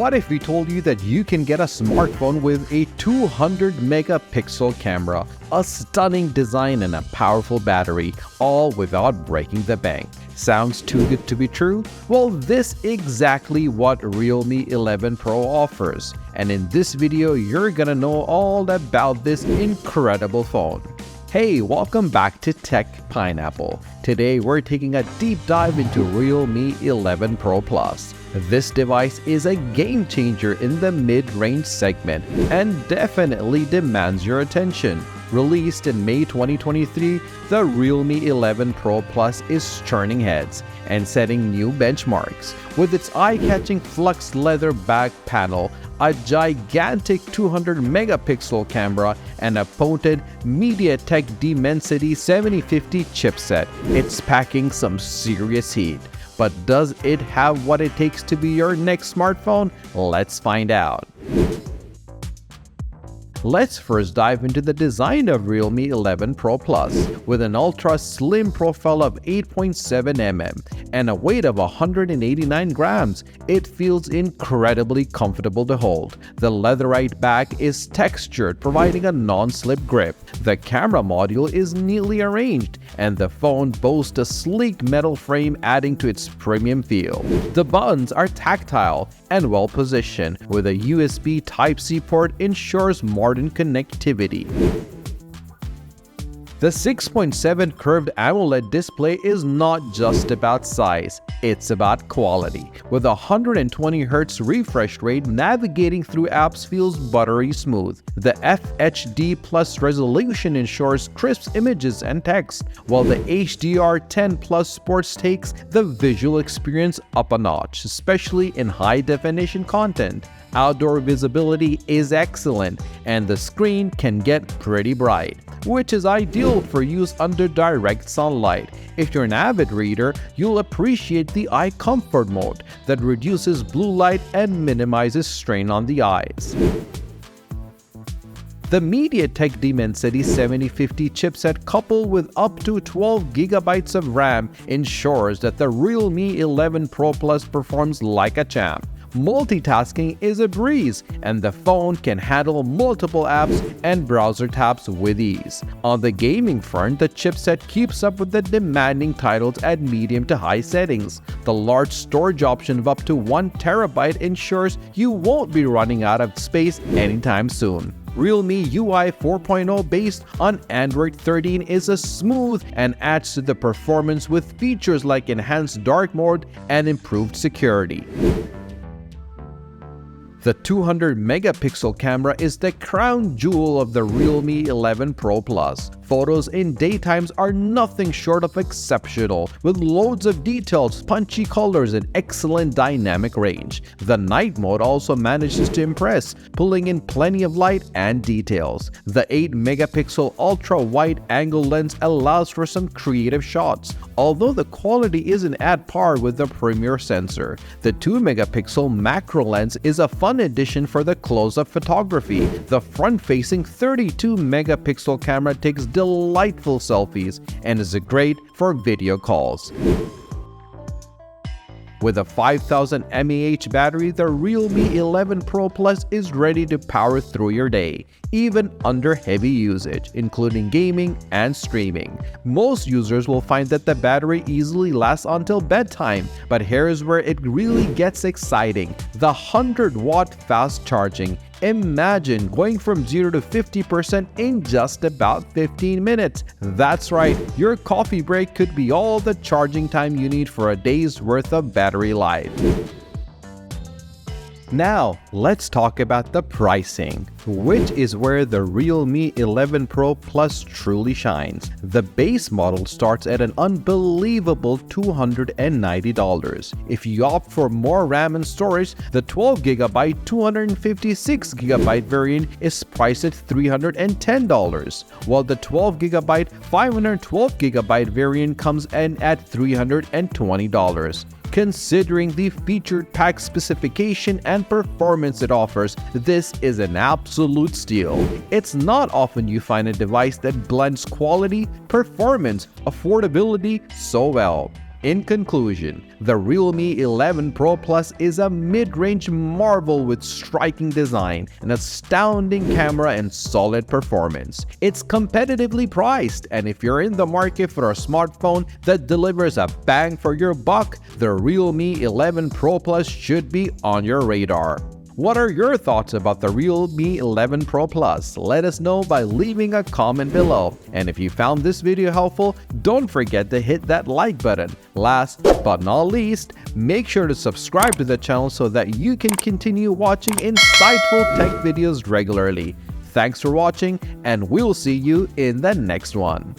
What if we told you that you can get a smartphone with a 200 megapixel camera, a stunning design and a powerful battery, all without breaking the bank? Sounds too good to be true? Well, this is exactly what Realme 11 Pro offers. And in this video, you're gonna know all about this incredible phone. Hey, welcome back to Tech Pineapple. Today, we're taking a deep dive into Realme 11 Pro Plus. This device is a game changer in the mid-range segment and definitely demands your attention. Released in May 2023, the Realme 11 Pro Plus is churning heads and setting new benchmarks. With its eye-catching flux leather back panel, a gigantic 200 megapixel camera, and a potent MediaTek Dimensity 7050 chipset, it's packing some serious heat. But does it have what it takes to be your next smartphone? Let's find out. Let's first dive into the design of Realme 11 Pro Plus. With an ultra-slim profile of 8.7 mm and a weight of 189 grams, it feels incredibly comfortable to hold. The leatherite back is textured, providing a non-slip grip. The camera module is neatly arranged, and the phone boasts a sleek metal frame adding to its premium feel. The buttons are tactile and well-positioned, with a USB Type-C port ensures modern connectivity. The 6.7 curved AMOLED display is not just about size, it's about quality. With a 120Hz refresh rate, navigating through apps feels buttery smooth. The FHD Plus resolution ensures crisp images and text, while the HDR10 Plus Sports takes the visual experience up a notch, especially in high-definition content. Outdoor visibility is excellent, and the screen can get pretty bright, which is ideal for use under direct sunlight. If you're an avid reader, you'll appreciate the eye comfort mode that reduces blue light and minimizes strain on the eyes. The MediaTek Dimensity 7050 chipset, coupled with up to 12 GB of RAM, ensures that the Realme 11 Pro Plus performs like a champ. Multitasking is a breeze, and the phone can handle multiple apps and browser tabs with ease. On the gaming front, the chipset keeps up with the demanding titles at medium to high settings. The large storage option of up to 1 TB ensures you won't be running out of space anytime soon. Realme UI 4.0 based on Android 13 is a smooth and adds to the performance with features like enhanced dark mode and improved security. The 200 megapixel camera is the crown jewel of the Realme 11 Pro Plus. Photos in daytimes are nothing short of exceptional, with loads of details, punchy colors, and excellent dynamic range. The night mode also manages to impress, pulling in plenty of light and details. The 8 megapixel ultra-wide angle lens allows for some creative shots, although the quality isn't at par with the premier sensor. The 2 megapixel macro lens is a fun addition for the close-up photography. The front-facing 32 megapixel camera takes delightful selfies and is great for video calls. With a 5000 mAh battery, the Realme 11 Pro Plus is ready to power through your day, even under heavy usage, including gaming and streaming. Most users will find that the battery easily lasts until bedtime, but here's where it really gets exciting: the 100-watt fast charging. Imagine going from 0 to 50% in just about 15 minutes. That's right, your coffee break could be all the charging time you need for a day's worth of battery life. Now, let's talk about the pricing, which is where the Realme 11 Pro Plus truly shines. The base model starts at an unbelievable $290. If you opt for more RAM and storage, the 12GB 256GB variant is priced at $310, while the 12GB 512GB variant comes in at $320. Considering the featured pack specification and performance it offers, this is an absolute steal. It's not often you find a device that blends quality, performance, affordability so well. In conclusion, the Realme 11 Pro Plus is a mid-range marvel with striking design, an astounding camera, and solid performance. It's competitively priced, and if you're in the market for a smartphone that delivers a bang for your buck, the Realme 11 Pro Plus should be on your radar. What are your thoughts about the Realme 11 Pro Plus? Let us know by leaving a comment below. And if you found this video helpful, don't forget to hit that like button. Last but not least, make sure to subscribe to the channel so that you can continue watching insightful tech videos regularly. Thanks for watching, and we'll see you in the next one.